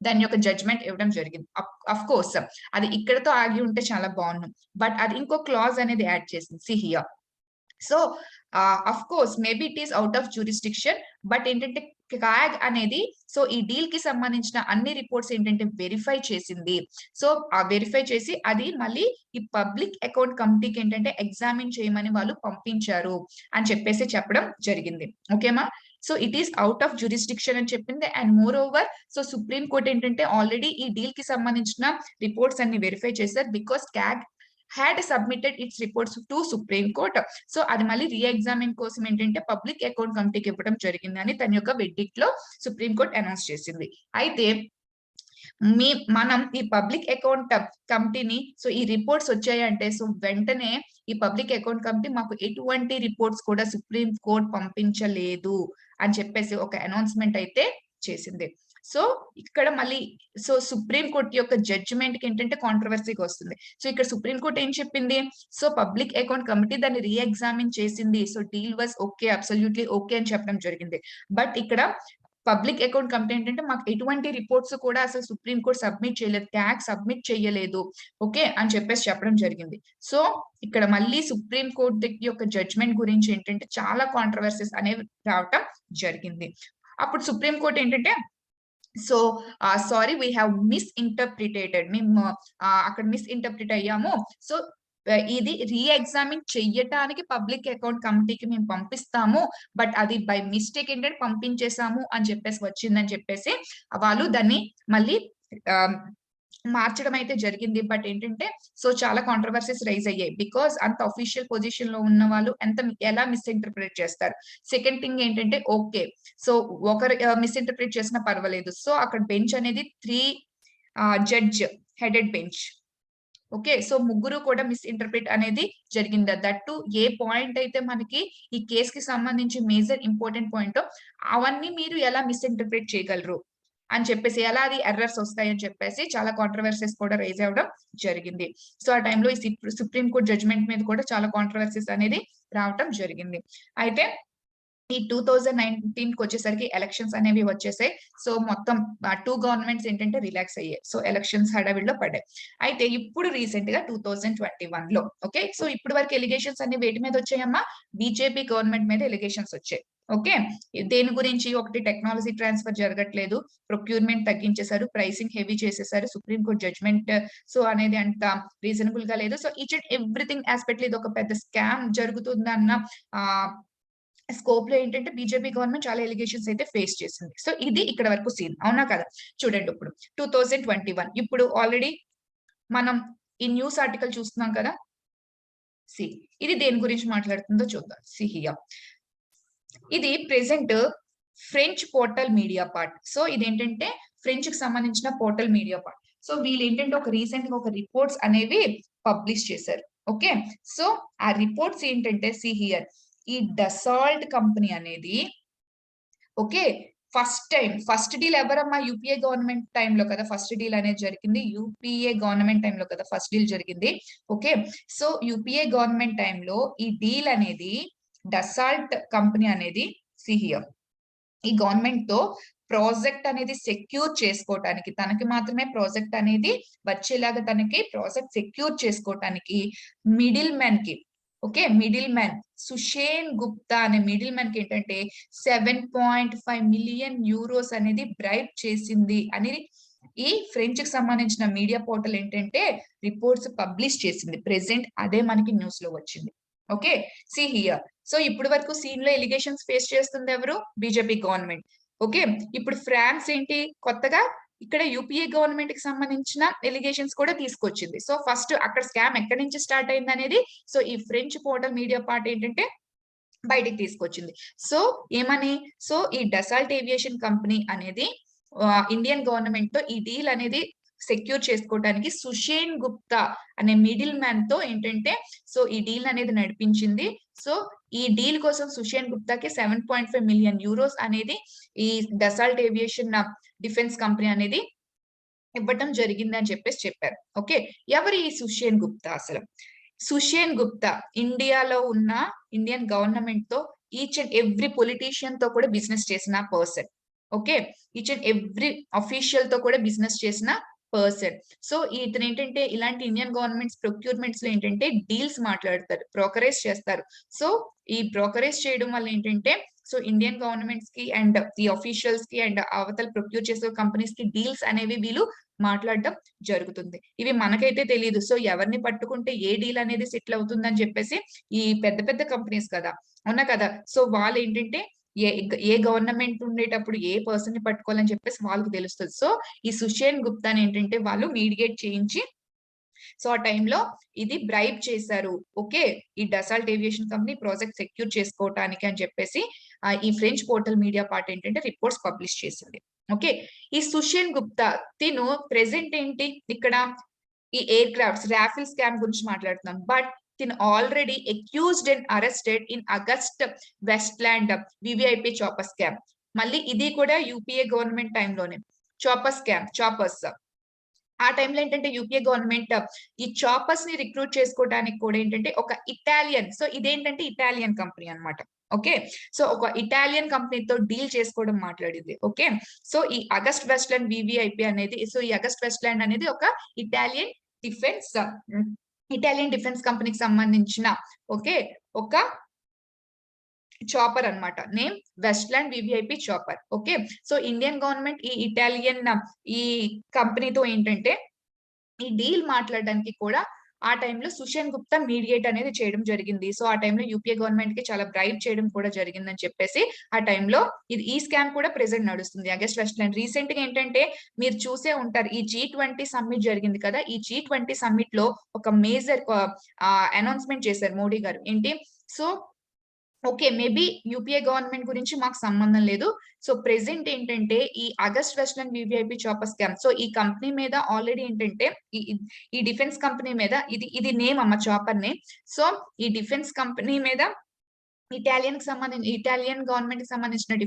దాని యొక్క జడ్జ్మెంట్ ఇవ్వడం జరిగింది. అఫ్ కోర్స్ అది ఇక్కడతో ఆగి ఉంటే చాలా బాగున్నాం, బట్ అది ఇంకో క్లాజ్ అనేది యాడ్ చేసింది. C here so of course maybe it is out of jurisdiction, but ఏంటంటే క్యాగ్ అనేది సో ఈ డీల్ కి సంబంధించిన అన్ని రిపోర్ట్స్ ఏంటంటే వెరిఫై చేసింది. సో ఆ వెరిఫై చేసి అది మళ్ళీ ఈ పబ్లిక్ అకౌంట్ కమిటీకి ఏంటంటే ఎగ్జామిన్ చేయమని వాళ్ళు పంపించారు అని చెప్పేసి చెప్పడం జరిగింది. ఓకేమా? So it is out of jurisdiction అని చెప్పింది. And moreover so supreme court ఏంటంటే ఆల్రెడీ ఈ డీల్ కి సంబంధించిన రిపోర్ట్స్ అన్ని వెరిఫై చేశారు because CAG had submitted its reports to Supreme Court. So అది మళ్ళీ రీఎగ్జామిన్ కోసం ఏంటంటే పబ్లిక్ అకౌంట్ కమిటీకి ఇవ్వడం జరిగిందని తన యొక్క వెర్డిక్ట్ లో సుప్రీం కోర్ట్ అనౌన్స్ చేసింది. అయితే మనం ఈ పబ్లిక్ అకౌంట్ కమిటీని సో ఈ రిపోర్ట్స్ వచ్చాయంటే సో వెంటనే ఈ పబ్లిక్ అకౌంట్ కమిటీ మాకు ఎటువంటి రిపోర్ట్స్ కూడా సుప్రీం కోర్ట్ పంపించలేదు అని చెప్పేసి ఒక అనౌన్స్మెంట్ అయితే చేసింది. సో ఇక్కడ మళ్ళీ సో సుప్రీం కోర్ట్ యొక్క జడ్జిమెంట్ కి ఏంటంటే కాంట్రవర్సీగా వస్తుంది. సో ఇక్కడ సుప్రీం కోర్ట్ ఏం చెప్పింది, సో పబ్లిక్ అకౌంట్ కమిటీ దాన్ని రీఎగ్జామిన్ చేసింది, so deal was okay, absolutely okay అని చెప్పడం జరిగింది. బట్ ఇక్కడ పబ్లిక్ అకౌంట్ కమిటీ ఏంటంటే మాకు ఎటువంటి రిపోర్ట్స్ కూడా అసలు సుప్రీం కోర్ట్ సబ్మిట్ చేయలేదు, క్యాగ్ సబ్మిట్ చేయలేదు ఓకే అని చెప్పేసి చెప్పడం జరిగింది. సో ఇక్కడ మళ్ళీ సుప్రీం కోర్ట్ యొక్క జడ్జ్మెంట్ గురించి ఏంటంటే చాలా కాంట్రవర్సీస్ అనేవి రావటం జరిగింది. అప్పుడు సుప్రీం కోర్ట్ ఏంటంటే సో సారీ వీ హ్యావ్ మిస్ఇంటర్ప్రిటేటెడ్, మేము అక్కడ మిస్ఇంటర్ప్రిట్ అయ్యాము, సో ఇది రీఎగ్జామిన్ చెయ్యటానికి పబ్లిక్ అకౌంట్ కమిటీకి మేము పంపిస్తాము, బట్ అది బై మిస్టేక్ ఏంటంటే పంపించేసాము అని చెప్పేసి వచ్చిందని చెప్పేసి వాళ్ళు దాన్ని మళ్ళీ మార్చడం అయితే జరిగింది. బట్ ఏంటంటే సో చాలా కాంట్రవర్సీస్ రైజ్ అయ్యాయి బికాస్ అంత అఫీషియల్ పొజిషన్ లో ఉన్న వాళ్ళు ఎలా మిస్ఇంటర్ప్రిట్ చేస్తారు. సెకండ్ థింగ్ ఏంటంటే ఓకే సో ఒకరు మిస్ఇంటర్ప్రిట్ చేసినా పర్వాలేదు, సో అక్కడ బెంచ్ అనేది 3 judge headed bench. Okay, so ముగ్గురు కూడా మిస్ఇంటర్ప్రిట్ అనేది జరిగింది. దట్టు ఏ పాయింట్ అయితే మనకి ఈ కేస్ కి సంబంధించి మేజర్ ఇంపార్టెంట్ పాయింట్ అవన్నీ మీరు ఎలా మిస్ఇంటర్ప్రిట్ చేయగలరు అని చెప్పేసి, ఎలా అది ఎర్రర్స్ వస్తాయని చెప్పేసి చాలా కాంట్రవర్సీస్ కూడా రైజ్ అవ్వడం జరిగింది. సో ఆ టైంలో ఈ సుప్రీం కోర్ట్ జడ్జ్మెంట్ మీద కూడా చాలా కాంట్రవర్సీస్ అనేది రావటం జరిగింది. అయితే ఈ 2019 వచ్చేసరికి ఎలక్షన్స్ అనేవి వచ్చేసాయి. సో మొత్తం 2 గవర్నమెంట్స్ ఏంటంటే రిలాక్స్ అయ్యాయి. సో ఎలక్షన్స్ హడావిడిలో పడ్డాయి. అయితే ఇప్పుడు రీసెంట్ గా 2021 లో ఓకే. సో ఇప్పటి వరకు ఎలిగేషన్స్ అన్ని వేటి మీద వచ్చాయమ్మా? బీజేపీ గవర్నమెంట్ మీద ఎలిగేషన్స్ వచ్చాయి. ఓకే. దేని గురించి? ఒకటి టెక్నాలజీ ట్రాన్స్ఫర్ జరగట్లేదు, ప్రొక్యూర్మెంట్ తగ్గించేశారు, ప్రైసింగ్ హెవీ చేసేసారు, సుప్రీం కోర్ట్ జడ్జ్మెంట్ సో అనేది అంత రీజనబుల్ గా లేదు. So each and everything aspect ఇది ఒక పెద్ద స్కామ్ జరుగుతుందన్న స్కోప్ లో ఏంటంటే బీజేపీ గవర్నమెంట్ చాలా ఎలిగేషన్స్ అయితే ఫేస్ చేసింది. సో ఇది ఇక్కడ వరకు సీన్, అవునా కదా? చూడండి ఇప్పుడు 2021 ఇప్పుడు ఆల్రెడీ మనం ఈ న్యూస్ ఆర్టికల్ చూస్తున్నాం కదా. సి ఇది దేని గురించి మాట్లాడుతుందో చూద్దాం. సి హియర్ ఇది present French portal Mediapart. So ఇదేంటంటే ఫ్రెంచ్ కి సంబంధించిన పోర్టల్ మీడియా పార్ట్. సో వీళ్ళు ఏంటంటే ఒక రీసెంట్ గా ఒక రిపోర్ట్స్ అనేవి పబ్లిష్ చేశారు. ఓకే. సో ఆ రిపోర్ట్స్ ఏంటంటే సి హియర్ ఈ డసాల్ట్ కంపెనీ అనేది ఓకే ఫస్ట్ డీల్ ఎవరమ్మా? యూపీఏ గవర్నమెంట్ టైంలో కదా ఫస్ట్ డీల్ అనేది జరిగింది. యూపీఏ గవర్నమెంట్ టైంలో కదా ఫస్ట్ డీల్ జరిగింది. ఓకే. సో యూపీఏ గవర్నమెంట్ టైంలో ఈ డీల్ అనేది డసాల్ట్ కంపెనీ అనేది సిహియర్ ఈ గవర్నమెంట్ తో ప్రాజెక్ట్ అనేది సెక్యూర్ చేసుకోవటానికి, తనకి మాత్రమే ప్రాజెక్ట్ అనేది వచ్చేలాగా తనకి ప్రాజెక్ట్ సెక్యూర్ చేసుకోవటానికి మిడిల్ మ్యాన్ కి okay middle man Sushen Gupta అనే మిడిల్ మ్యాన్ కి ఏంటంటే 7.5 మిలియన్ యూరోస్ అనేది బ్రైబ్ చేసింది అని ఈ ఫ్రెంచ్ కి సంబంధించిన మీడియా పోర్టల్ ఏంటంటే రిపోర్ట్స్ పబ్లిష్ చేసింది. ప్రెసెంట్ అదే మనకి న్యూస్ లో వచ్చింది. ఓకే. సి హియర్ సో ఇప్పుడు వరకు సీన్ లో ఎలిగేషన్స్ ఫేస్ చేస్తుంది ఎవరు? BJP government. ఓకే. ఇప్పుడు ఫ్రాన్స్ ఏంటి కొత్తగా ఇక్కడ యూపీఏ గవర్నమెంట్ కి సంబంధించిన ఎలిగేషన్స్ కూడా తీసుకొచ్చింది. సో ఫస్ట్ అక్కడ స్కామ్ ఎక్కడి నుంచి స్టార్ట్ అయింది అనేది సో ఈ ఫ్రెంచ్ పోర్టల్ మీడియా పార్ట్ ఏంటంటే బయటికి తీసుకొచ్చింది. సో ఏమని? సో ఈ డసాల్ట్ ఏవియేషన్ కంపెనీ అనేది ఇండియన్ గవర్నమెంట్ తో ఈ డీల్ అనేది సెక్యూర్ చేసుకోవడానికి సుషేన్ గుప్తా అనే మిడిల్ మ్యాన్ తో ఏంటంటే సో ఈ డీల్ అనేది నడిపించింది. సో ఈ డీల్ కోసం సుషేన్ గుప్తాకి 7.5 మిలియన్ యూరోస్ అనేది ఈ డసాల్ట్ ఏవియేషన్ డిఫెన్స్ కంపెనీ అనేది ఇవ్వటం జరిగింది అని చెప్పేసి చెప్పారు. ఓకే. ఎవరు ఈ సుషేన్ గుప్తా? అసలు సుషేన్ గుప్తా ఇండియాలో ఉన్న ఇండియన్ గవర్నమెంట్ తో ఈచ్ అండ్ ఎవ్రీ పొలిటీషియన్ తో కూడా బిజినెస్ చేసిన person. Okay. Each and every official తో కూడా బిజినెస్ చేసిన పర్సన్. సో ఇతను ఏంటంటే ఇలాంటి ఇండియన్ గవర్నమెంట్స్ ప్రొక్యూర్మెంట్స్ లో ఏంటంటే డీల్స్ మాట్లాడతారు, బ్రోకరేజ్ చేస్తారు. సో ఈ బ్రోకరేజ్ చేయడం వల్ల ఏంటంటే సో ఇండియన్ గవర్నమెంట్స్ కి అండ్ ఈ అఫీషియల్స్ కి అండ్ అవతల ప్రొక్యూర్ చేసే కంపెనీస్ కి డీల్స్ అనేవి వీళ్ళు మాట్లాడడం జరుగుతుంది. ఇవి మనకైతే తెలియదు. సో ఎవరిని పట్టుకుంటే ఏ డీల్ అనేది సెటిల్ అవుతుందని చెప్పేసి ఈ పెద్ద పెద్ద కంపెనీస్ కదా, అవునా కదా? సో వాళ్ళు ఏంటంటే ఏ గవర్నమెంట్ ఉండేటప్పుడు ఏ పర్సన్ ని పట్టుకోవాలని చెప్పేసి వాళ్ళకి తెలుస్తుంది. సో ఈ సుషేన్ గుప్తాని ఏంటంటే వాళ్ళు మీడియేట్ చేయించి సో ఆ టైంలో ఇది బ్రైబ్ చేశారు. ఓకే. ఈ Dassault aviation company project secure చేసుకోవటానికి అని చెప్పేసి ఈ ఫ్రెంచ్ పోర్టల్ మీడియా పార్ట్ ఏంటంటే రిపోర్ట్స్ పబ్లిష్ చేసింది. ఓకే. ఈ సుషేన్ గుప్తా తిను ప్రెసెంట్ ఏంటి ఇక్కడ ఈ ఎయిర్ క్రాఫ్ట్స్ రాఫెల్ స్కామ్ గురించి మాట్లాడుతున్నాం. బట్ తిను already accused and arrested in August Westland VVIP chopper scam. మళ్ళీ ఇది కూడా యూపీఏ గవర్నమెంట్ టైంలోనే చాపర్ స్కామ్ చాపర్స్. ఆ టైంలో ఏంటంటే యూపీఏ గవర్నమెంట్ ఈ చాపర్స్ ని రిక్రూట్ చేసుకోవడానికి కూడా ఏంటంటే ఒక ఇటాలియన్ సో ఇదేంటంటే ఇటాలియన్ కంపెనీ అన్నమాట. ఓకే. సో ఒక ఇటాలియన్ కంపెనీతో డీల్ చేసుకోవడం మాట్లాడింది. ఓకే. సో ఈ అగస్ట్ వెస్ట్లాండ్ వివిఐపి అనేది సో ఈ అగస్ట్ వెస్ట్లాండ్ అనేది ఒక ఇటాలియన్ డిఫెన్స్ కంపెనీకి సంబంధించిన ఓకే ఒక చాపర్ అన్నమాట. Name Westland VVIP chopper. Okay. So Indian government ఈ ఇటాలియన్ ఈ కంపెనీతో ఏంటంటే ఈ డీల్ మాట్లాడడానికి కూడా ఆ టైంలో సుషేన్ గుప్తా మీడియేట్ అనేది చేయడం జరిగింది. సో ఆ టైంలో యూపీఏ గవర్నమెంట్ కి చాలా బ్రైబ్ చేయడం కూడా జరిగిందని చెప్పేసి ఆ టైంలో ఈ స్కామ్ కూడా ప్రెసెంట్ నడుస్తుంది. అగస్ట్ వెస్ట్లాండ్ రీసెంట్ గా ఏంటంటే మీరు చూసే ఉంటారు ఈ G20 సమ్మిట్ జరిగింది కదా. ఈ G20 సమ్మిట్ లో ఒక మేజర్ అనౌన్స్మెంట్ చేశారు మోడీ గారు. ఏంటి? So okay. Maybe UPA government గురించి మాకు సంబంధం లేదు. సో ప్రెసెంట్ ఏంటంటే ఈ Agusta Westland VVIP chopper scam. So ఈ కంపెనీ మీద ఆల్రెడీ ఏంటంటే ఈ డిఫెన్స్ కంపెనీ మీద ఇది నేమ్ అమ్మ చాపర్ నేమ్. సో ఈ డిఫెన్స్ కంపెనీ మీద ఇటాలియన్ గవర్నమెంట్ కి సంబంధించిన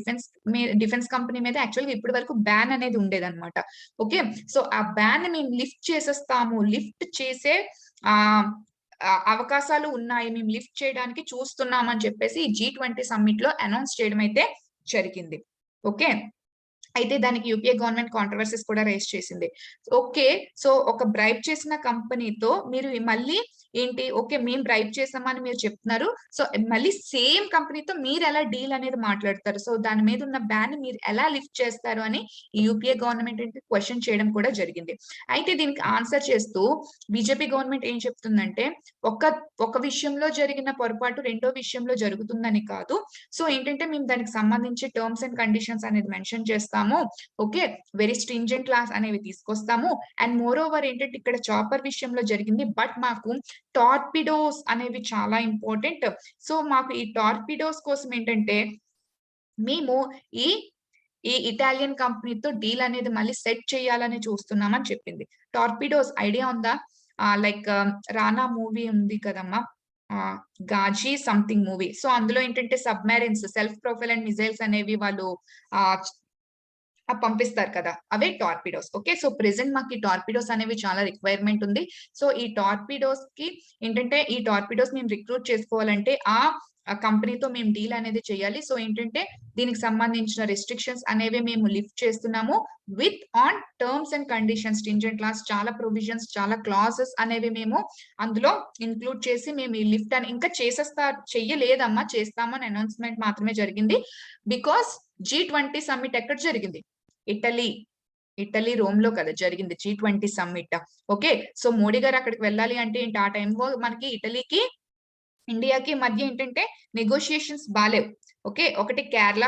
డిఫెన్స్ కంపెనీ మీద యాక్చువల్గా ఇప్పటి వరకు బ్యాన్ అనేది ఉండేదన్నమాట. ఓకే. సో ఆ బ్యాన్ మేము లిఫ్ట్ చేసేస్తాము. లిఫ్ట్ చేసే అవకాశాలు ఉన్నాయి. మేము లిఫ్ట్ చేయడానికి చూస్తున్నామని చెప్పేసి ఈ G20 సమ్మిట్‌లో అనౌన్స్ చేయడం అయితే జరిగింది. ఓకే. అయితే దానికి యూపీఏ గవర్నమెంట్ కాంట్రోవర్సీస్ కూడా రైజ్ చేసింది. ఓకే. సో, ఒక బ్రైబ్ చేసిన కంపెనీతో మీరు మళ్ళీ ఏంటి ఓకే. మేము బ్రైబ్ చేసామని మీరు చెప్తున్నారు. సో, మళ్ళీ సేమ్ కంపెనీతో మీరెలా డీల్ అనేది మాట్లాడతారు? సో, దాని మీద ఉన్న బ్యాన్‌ని మీరు ఎలా లిఫ్ట్ చేస్తారు అని ఈ యూపీఏ గవర్నమెంట్ ఏంటి క్వెషన్ చేయడం కూడా జరిగింది. అయితే దీనికి ఆన్సర్ చేస్తూ బీజేపీ గవర్నమెంట్ ఏం చెప్తుందంటే, ఒక ఒక విషయంలో జరిగిన పొరపాటు రెండో విషయంలో జరుగుతుందని కాదు. సో, ఏంటంటే మేము దానికి సంబంధించి టర్మ్స్ అండ్ కండిషన్స్ అనేది మెన్షన్ చేస్తాము. ఓకే. వెరీ స్ట్రింజెంట్ క్లాస్ అనేవి తీసుకొస్తాము. అండ్ మోర్ ఓవర్ ఏంటంటే ఇక్కడ చాపర్ విషయంలో జరిగింది. బట్ మాకు టార్పిడోస్ అనేవి చాలా ఇంపార్టెంట్. సో, మాకు ఈ టార్పిడోస్ కోసం ఏంటంటే మేము ఈ ఈ ఇటాలియన్ కంపెనీతో డీల్ అనేది మళ్ళీ సెట్ చేయాలని చూస్తున్నామని చెప్పింది. టార్పిడోస్ ఐడియా ఉందా? లైక్ 'రానా' మూవీ ఉంది కదమ్మా! 'Ghazi' something movie. సో, అందులో ఏంటంటే సబ్‌మెరైన్స్, సెల్ఫ్ ప్రొపెలెంట్ మిసైల్స్ అనేవి వాళ్ళు ఆహ్, పంపిస్తారు కదా! అవే టార్పిడోస్. ఓకే. సో, ప్రెజెంట్ మాకు ఈ టార్పిడోస్ అనేవి చాలా రిక్వైర్‌మెంట్ ఉంది. సో, ఈ టార్పిడోస్‌కి ఏంటంటే ఈ టార్పిడోస్ మేము రిక్రూట్ చేసుకోవాలంటే కంపెనీతో మేము డీల్ అనేది చేయాలి. సో, ఏంటంటే దీనికి సంబంధించిన రిస్ట్రిక్షన్స్ అనేవి మేము లిఫ్ట్ చేస్తున్నాము. With on terms and conditions stringent class చాలా ప్రొవిజన్స్, చాలా క్లాజెస్ అనేవి మేము అందులో ఇంక్లూడ్ చేసి మేము ఈ లిఫ్ట్ అని ఇంకా చెయ్యలేదమ్మా. చేస్తామని అనౌన్స్‌మెంట్ మాత్రమే జరిగింది. బికాజ్ G20 సమ్మిట్ ఎక్కడ జరిగింది? ఇటలీ. ఇటలీ రోమ్‌లో కదా జరిగింది G20 summit. Okay. So, Modi గారు అక్కడికి వెళ్ళాలి అంటే ఏంటి ఆ టైంలో మనకి ఇటలీకి, ఇండియాకి మధ్య ఏంటంటే నెగోషియేషన్స్ బాలేవు. ఓకే. ఒకటి కేరళ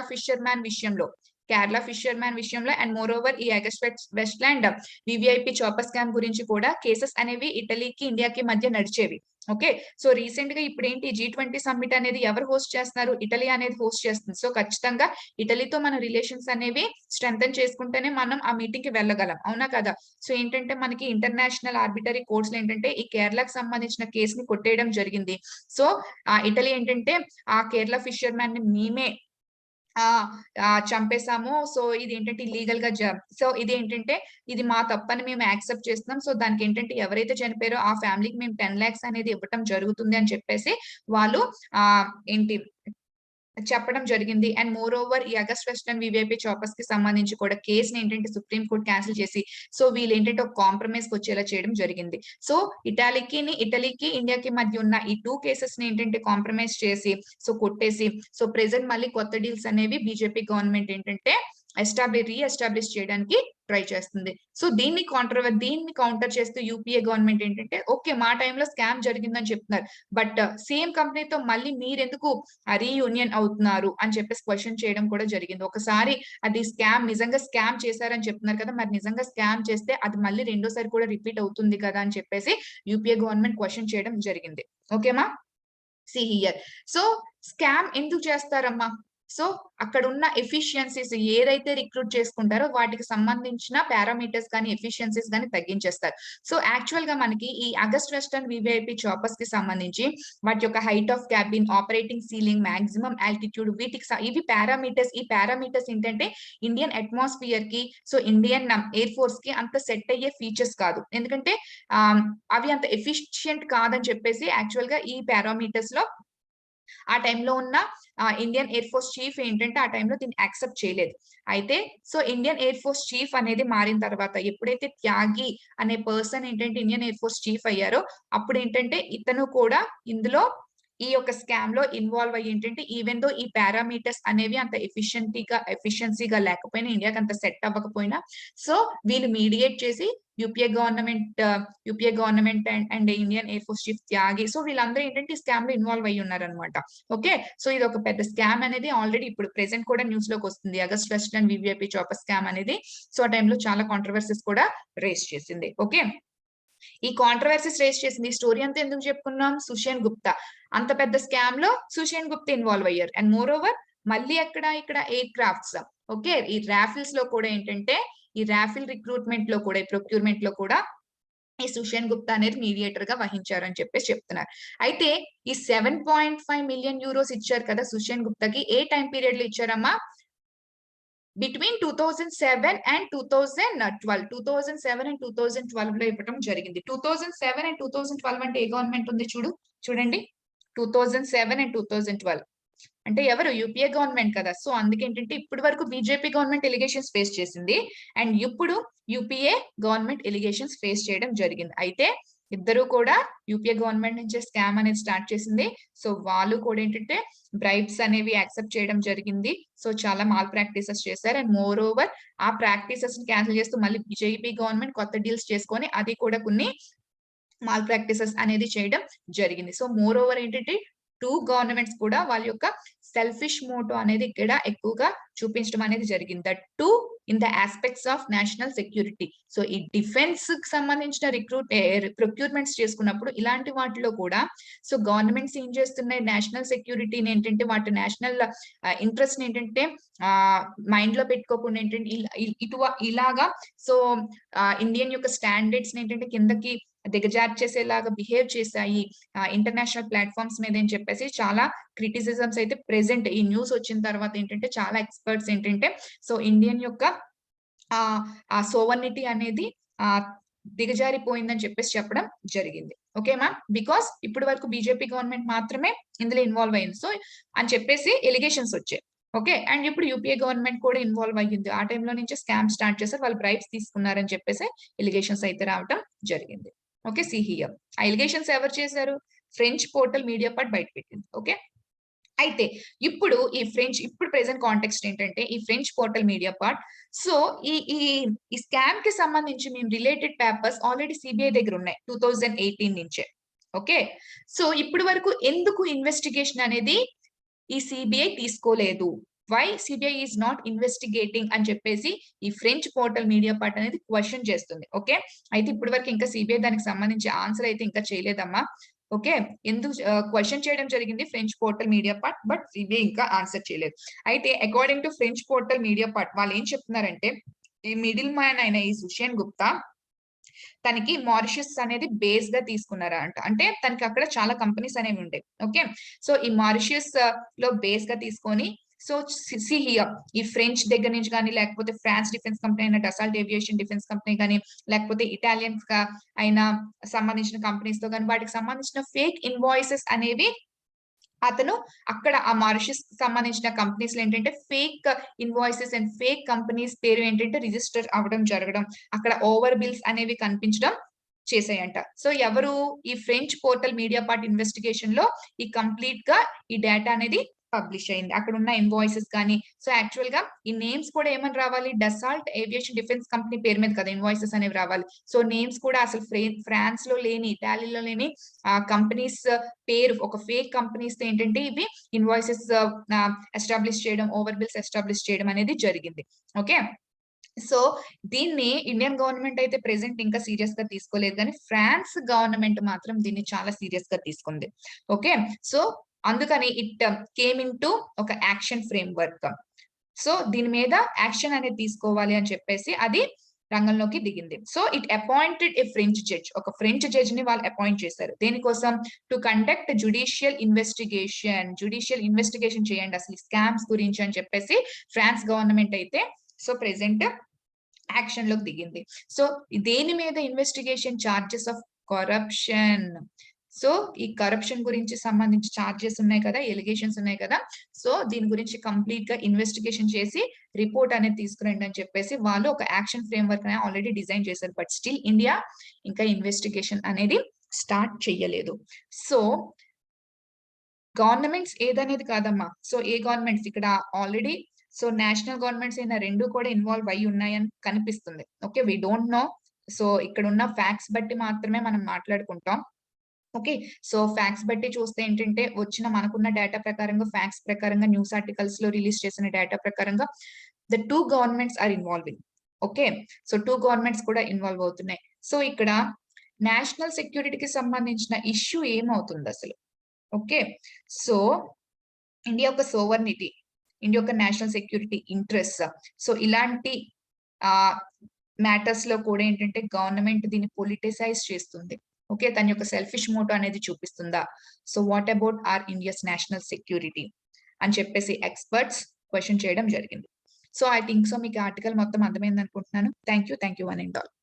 ఫిషర్‌మ్యాన్ విషయంలో అండ్ మోర్ ఓవర్ ఈ August Westland VVIP chopper scam గురించి కూడా కేసెస్ అనేవి ఇటలీకి, ఇండియాకి మధ్య నడిచేవి. ఓకే. సో, రీసెంట్‌గా ఇప్పుడేంటి G20 సమ్మిట్ అనేది ఎవరు హోస్ట్ చేస్తున్నారు? ఇటలీ అనేది హోస్ట్ చేస్తుంది. సో, ఖచ్చితంగా ఇటలీతో మన రిలేషన్స్ అనేవి స్ట్రెంథెన్ చేసుకుంటేనే మనం ఆ మీటింగ్‌కి వెళ్ళగలం. అవునా కదా? సో, ఏంటంటే మనకి ఇంటర్నేషనల్ ఆర్బిటరీ కోర్ట్స్‌లో ఏంటంటే ఈ కేరళకి సంబంధించిన కేస్‌ని కొట్టేయడం జరిగింది. సో, ఇటలీ ఏంటంటే ఆ కేరళ ఫిషర్‌మ్యాన్‌ని మేమే చంపేసాము. సో, ఇదేంటంటే ఇల్లీగల్‌గా సో, ఇదేంటంటే ఇది మా తప్పని మేము యాక్సెప్ట్ చేస్తున్నాం. సో, దానికేంటంటే ఎవరైతే చనిపోయారో ఆ ఫ్యామిలీకి మేము 10 లాక్స్ అనేది ఇవ్వటం జరుగుతుంది అని చెప్పేసి వాళ్ళు ఏంటి చెప్పడం జరిగింది. అండ్ మోర్ ఓవర్ ఈ అగస్ట్ వెస్టర్న్ వీవీఐపీ చాపర్స్‌కి సంబంధించి కూడా కేస్‌ని ఏంటంటే సుప్రీం కోర్ట్ క్యాన్సెల్ చేసి, సో, వీళ్ళేంటంటే ఒక కాంప్రమైజ్‌కొచ్చేలా చేయడం జరిగింది. సో, ఇటలీకి, ఇండియాకి మధ్య ఉన్న ఈ 2 కేసెస్‌ని ఏంటంటే కాంప్రమైజ్ చేసి, సో, కొట్టేసి, సో, ప్రెజెంట్ మళ్ళీ కొత్త డీల్స్ అనేవి బీజేపీ గవర్నమెంట్ ఏంటంటే ఎస్టాబ్లిష్ చేయడానికి ట్రై చేస్తుంది. సో, దీన్ని కౌంటర్ చేస్తూ యూపీఏ గవర్నమెంట్ ఏంటంటే, ఓకే. మా టైంలో స్కామ్ జరిగిందని చెప్తున్నారు. బట్ సేమ్ కంపెనీతో మళ్ళీ మీరెందుకు రీయూనియన్ అవుతున్నారు అని చెప్పేసి క్వెషన్ చేయడం కూడా జరిగింది. ఒకసారి అది నిజంగా స్కామ్ చేశారని చెప్తున్నారు కదా! మరి నిజంగా స్కామ్ చేస్తే అది మళ్ళీ రెండోసారి కూడా రిపీట్ అవుతుంది కదా! అని చెప్పేసి యూపీఏ గవర్నమెంట్ క్వెషన్ చేయడం జరిగింది. ఓకేమా? See here. సో, స్కామ్ ఎందుకు చేస్తారమ్మా? సో, అక్కడున్న ఎఫిషియన్సీస్ ఏదైతే రిక్రూట్ చేసుకుంటారో వాటికి సంబంధించిన పారామీటర్స్ గాని, ఎఫిషియన్సీస్ గాని తగ్గించేస్తారు. సో, యాక్చువల్‌గా మనకి ఈ అగస్ట్ వెస్టర్న్ వీవీఐపీ చాపర్స్‌కి సంబంధించి వాటి యొక్క height of cabin, operating ceiling, maximum altitude ఇవి పారామీటర్స్. ఈ పారామీటర్స్ ఏంటంటే ఇండియన్ అట్మాస్ఫియర్‌కి, సో, ఇండియన్ ఎయిర్ ఫోర్స్‌కి అంత సెట్ అయ్యే ఫీచర్స్ కాదు. ఎందుకంటే అవి అంత ఎఫిషియంట్ కాదని చెప్పేసి యాక్చువల్‌గా ఈ పారామీటర్స్‌లో ఆ టైంలో ఉన్న ఇండియన్ ఎయిర్ ఫోర్స్ చీఫ్ ఏంటంటే ఆ టైంలో దీన్ని యాక్సెప్ట్ చేయలేదు. అయితే so, Indian air force chief అనేది మారిన తర్వాత ఎప్పుడైతే త్యాగి అనే పర్సన్ ఏంటంటే ఇండియన్ ఎయిర్ ఫోర్స్ చీఫ్ అయ్యారో అప్పుడేంటంటే ఇతను కూడా ఇందులో ఈ యొక్క స్కామ్‌లో ఇన్వాల్వ్ అయ్యి ఏంటంటే ఈవెన్ థో ఈ పారామీటర్స్ అనేవి అంత ఎఫిషియన్సీగా లేకపోయినా ఇండియాకి అంత సెట్ అవ్వకపోయినా సో, వీళ్ళు మీడియేట్ చేసి UPA government and Indian air force chief Tyagi. So, వీళ్ళందరూ ఏంటంటే ఈ స్కామ్‌లో ఇన్వాల్వ్ అయ్యి ఉన్నారనమాట. ఓకే. సో, ఇదొక పెద్ద స్కామ్ అనేది ఆల్రెడీ ఇప్పుడు ప్రెజెంట్ కూడా న్యూస్‌లోకొస్తుంది. Agusta Westland VVIP chopper scam అనేది. సో, ఆ టైంలో చాలా కాంట్రోవర్సీస్ కూడా రైజ్ చేసింది. ఓకే. ఈ కాంట్రోవర్సీస్ రైజ్ చేసింది. ఈ స్టోరీ అంతా ఎందుకు చెప్పుకున్నాం? సుషేన్ గుప్తా. అంత పెద్ద స్కామ్‌లో సుషేన్ గుప్తా ఇన్వాల్వ్ అయ్యారు. అండ్ మోర్ ఓవర్ మళ్ళీ ఇక్కడ ఎయిర్ క్రాఫ్ట్స్. ఓకే. ఈ రాఫెల్స్‌లో కూడా ఏంటంటే ఈ రాఫెల్ రిక్రూట్‌మెంట్‌లో కూడా ఈ ప్రొక్యూర్‌మెంట్‌లో కూడా ఈ సుషేన్ గుప్తా అనేది మీడియేటర్‌గా వహించారని చెప్పేసి చెప్తున్నారు. అయితే ఈ 7.5 మిలియన్ యూరోస్ ఇచ్చారు కదా! సుషేన్ గుప్తాకి ఏ టైమ్ పీరియడ్‌లో ఇచ్చారమ్మా? Between 2007 and 2012. 2007 అండ్ 2012 లో ఇవ్వటం జరిగింది. 2007 అండ్ 2012 అంటే ఏ గవర్నమెంట్ ఉంది చూడండి. 2007 అండ్ 2012 అంటే ఎవరు? యూపీఏ గవర్నమెంట్ కదా. సో అందుకేంటంటే ఇప్పటి వరకు బీజేపీ గవర్నమెంట్ ఎలిగేషన్స్ ఫేస్ చేసింది అండ్ ఇప్పుడు యూపీఏ గవర్నమెంట్ ఎలిగేషన్స్ ఫేస్ చేయడం జరిగింది. అయితే ఇద్దరు కూడా యూపీఏ గవర్నమెంట్ నుంచే స్కామ్ అనేది స్టార్ట్ చేసింది. సో వాళ్ళు కూడా ఏంటంటే బ్రైబ్స్ అనేవి యాక్సెప్ట్ చేయడం జరిగింది. సో చాలా మాల్ ప్రాక్టీసెస్ చేశారు అండ్ మోర్ ఓవర్ ఆ ప్రాక్టీసెస్ ని క్యాన్సిల్ చేస్తూ మళ్ళీ బీజేపీ గవర్నమెంట్ కొత్త డీల్స్ చేసుకొని అది కూడా కొన్ని మాల్ ప్రాక్టీసెస్ అనేది చేయడం జరిగింది. సో మోర్ ఓవర్ ఏంటంటే టూ గవర్నమెంట్స్ కూడా వాళ్ళ యొక్క సెల్ఫిష్ మోటో అనేది ఇక్కడ ఎక్కువగా చూపించడం అనేది జరిగింది. That to in the aspects of national security. So ఈ డిఫెన్స్ కి సంబంధించిన ప్రొక్యూర్మెంట్స్ చేసుకున్నప్పుడు ఇలాంటి వాటిలో కూడా సో గవర్నమెంట్స్ ఏం చేస్తున్నాయి, నేషనల్ సెక్యూరిటీని ఏంటంటే వాటి నేషనల్ ఇంట్రెస్ట్ ఏంటంటే మైండ్ లో పెట్టుకోకుండా ఏంటంటే ఇలాగా సో ఇండియన్ యొక్క స్టాండర్డ్స్ ఏంటంటే కిందకి దిగజార్చేసేలాగా బిహేవ్ చేశాయి ఇంటర్నేషనల్ ప్లాట్ఫామ్స్ మీద అని చెప్పేసి చాలా క్రిటిసిజమ్స్ అయితే ప్రెసెంట్ ఈ న్యూస్ వచ్చిన తర్వాత ఏంటంటే చాలా ఎక్స్పర్ట్స్ ఏంటంటే సో ఇండియన్ యొక్క ఆ సోవర్నిటీ అనేది దిగజారిపోయిందని చెప్పేసి చెప్పడం జరిగింది. ఓకే మ్యామ్, బికాస్ ఇప్పటి వరకు బీజేపీ గవర్నమెంట్ మాత్రమే ఇందులో ఇన్వాల్వ్ అయింది సో అని చెప్పేసి ఎలిగేషన్స్ వచ్చాయి. ఓకే, అండ్ ఇప్పుడు యూపీఏ గవర్నమెంట్ కూడా ఇన్వాల్వ్ అయ్యింది. ఆ టైంలో నుంచి స్కామ్ స్టార్ట్ చేశారు, వాళ్ళు బ్రైబ్స్ తీసుకున్నారని చెప్పేసి ఎలిగేషన్స్ అయితే రావటం జరిగింది. ఓకే, సి హియర్ ఆ ఎలిగేషన్స్ ఎవరు చేశారు? ఫ్రెంచ్ పోర్టల్ మీడియా పార్ట్ బయట పెట్టింది. ఓకే, అయితే ఇప్పుడు ఇప్పుడు ప్రెసెంట్ కాంటెక్స్ట్ ఏంటంటే ఈ French portal Mediapart so ఈ స్కామ్ కి సంబంధించి మేము రిలేటెడ్ పేపర్స్ ఆల్రెడీ సిబిఐ దగ్గర ఉన్నాయి 2018 నుంచే. ఓకే, సో ఇప్పటి వరకు ఎందుకు ఇన్వెస్టిగేషన్ అనేది ఈ సిబిఐ తీసుకోలేదు, why CBI is not investigating అని చెప్పేసి ఈ ఫ్రెంచ్ పోర్టల్ మీడియా పార్ట్ అనేది క్వశ్చన్ చేస్తుంది. ఓకే, అయితే ఇప్పటి వరకు ఇంకా సిబిఐ దానికి సంబంధించి ఆన్సర్ అయితే ఇంకా చేయలేదమ్మా. ఓకే, ఎందుకు క్వశ్చన్ చేయడం జరిగింది French portal media part, but CBI ఇంకా ఆన్సర్ చేయలేదు. అయితే according to French portal media part వాళ్ళు ఏం చెప్తున్నారంటే ఈ మిడిల్ మ్యాన్ అయిన ఈ సుషేన్ గుప్తా తనకి మారిషస్ అనేది బేస్ గా తీసుకున్నారంట. అంటే తనకి అక్కడ చాలా కంపెనీస్ అనేవి ఉండే. ఓకే, సో ఈ మారిషస్ లో బేస్ గా తీసుకొని సో సి హియర్ ఈ ఫ్రెంచ్ దగ్గర నుంచి కానీ లేకపోతే ఫ్రాన్స్ డిఫెన్స్ కంపెనీ అయిన డసాల్ట్ ఏవియేషన్ డిఫెన్స్ కంపెనీ కానీ లేకపోతే ఇటాలియన్ అయినా సంబంధించిన కంపెనీస్ తో కానీ వాటికి సంబంధించిన ఫేక్ ఇన్వాయిసెస్ అనేవి అతను అక్కడ ఆ మారిషస్ సంబంధించిన కంపెనీస్ లో ఏంటంటే fake invoices and fake companies పేరు ఏంటంటే రిజిస్టర్ అవ్వడం జరగడం, అక్కడ ఓవర్ బిల్స్ అనేవి కనిపించడం చేసాయంట. సో ఎవరు? ఈ French portal media part investigation లో ఈ కంప్లీట్ గా ఈ డేటా అనేది పబ్లిష్ అయింది. అక్కడ ఉన్న ఇన్వాయిసెస్ కానీ సో యాక్చువల్ గా ఈ నేమ్స్ కూడా ఏమని రావాలి? డసాల్ట్ ఏవియేషన్ డిఫెన్స్ కంపెనీ పేరు మీద కదా ఇన్వాయిసెస్ అనేవి రావాలి. సో నేమ్స్ కూడా అసలు ఫ్రాన్స్ లో లేని ఇటాలీలో లేని కంపెనీస్ పేరు ఒక ఫేక్ కంపెనీస్ ఏంటంటే ఇవి ఇన్వాయిసెస్ ఎస్టాబ్లిష్ చేయడం, ఓవర్ బిల్స్ ఎస్టాబ్లిష్ చేయడం అనేది జరిగింది. ఓకే, సో దీన్ని ఇండియన్ గవర్నమెంట్ అయితే ప్రెసెంట్ ఇంకా సీరియస్ గా తీసుకోలేదు, కానీ ఫ్రాన్స్ గవర్నమెంట్ మాత్రం దీన్ని చాలా సీరియస్ గా తీసుకుంది. ఓకే, సో అందుకని ఇట్ కేమ్ ఇన్ టు ఒక యాక్షన్ ఫ్రేమ్ వర్క్. సో దీని మీద యాక్షన్ అనేది తీసుకోవాలి అని చెప్పేసి అది రంగంలోకి దిగింది. So it appointed A French judge, ఒక ఫ్రెంచ్ జడ్జ్ ని వాళ్ళు అపాయింట్ చేశారు. దేనికోసం? టు కండక్ట్ జుడిషియల్ ఇన్వెస్టిగేషన్ చేయండి అసలు స్కామ్స్ గురించి అని చెప్పేసి ఫ్రాన్స్ గవర్నమెంట్ అయితే సో ప్రెసెంట్ యాక్షన్ లోకి దిగింది. సో దేని మీద investigation? Charges of corruption. So ఈ కరప్షన్ గురించి సంబంధించి చార్జెస్ ఉన్నాయి కదా, ఎలిగేషన్స్ ఉన్నాయి కదా, సో దీని గురించి కంప్లీట్ గా ఇన్వెస్టిగేషన్ చేసి రిపోర్ట్ అనేది తీసుకురండి అని చెప్పేసి వాళ్ళు ఒక యాక్షన్ ఫ్రేమ్ వర్క్ అనేది ఆల్రెడీ డిజైన్ చేశారు. బట్ స్టిల్ ఇండియా ఇంకా ఇన్వెస్టిగేషన్ అనేది స్టార్ట్ చేయలేదు. సో గవర్నమెంట్స్ ఏదనేది కాదమ్మా, సో ఏ గవర్నమెంట్స్ ఇక్కడ ఆల్రెడీ సో నేషనల్ గవర్నమెంట్స్ అయినా రెండు కూడా ఇన్వాల్వ్ అయి ఉన్నాయని కనిపిస్తుంది. Okay, we don't know. So ఇక్కడ ఉన్న ఫ్యాక్ట్స్ బట్టి మాత్రమే మనం మాట్లాడుకుంటాం. ఓకే, సో ఫ్యాక్ట్స్ బట్టి చూస్తే ఏంటంటే వచ్చిన మనకున్న డేటా ప్రకారంగా ఫ్యాక్ట్స్ ప్రకారంగా న్యూస్ ఆర్టికల్స్ లో రిలీజ్ చేసిన డేటా ప్రకారంగా the two governments are involving. Okay, so two governments కూడా ఇన్వాల్వ్ అవుతున్నాయి. సో ఇక్కడ నేషనల్ సెక్యూరిటీకి సంబంధించిన ఇష్యూ ఏమవుతుంది అసలు? ఓకే, సో ఇండియా యొక్క సోవర్నిటీ, ఇండియా యొక్క నేషనల్ సెక్యూరిటీ ఇంట్రెస్ట్, సో ఇలాంటి మ్యాటర్స్ లో కూడా ఏంటంటే గవర్నమెంట్ దీన్ని పొలిటిసైజ్ చేస్తుంది. ఓకే, తన యొక్క సెల్ఫిష్ మోటో అనేది చూపిస్తుందా? So what about our India's national security అని చెప్పేసి ఎక్స్పర్ట్స్ క్వశ్చన్ చేయడం జరిగింది. సో, ఐ థింక్ సో మీకు ఆర్టికల్ మొత్తం అర్థమైందనుకుంటున్నాను. Thank you one and all.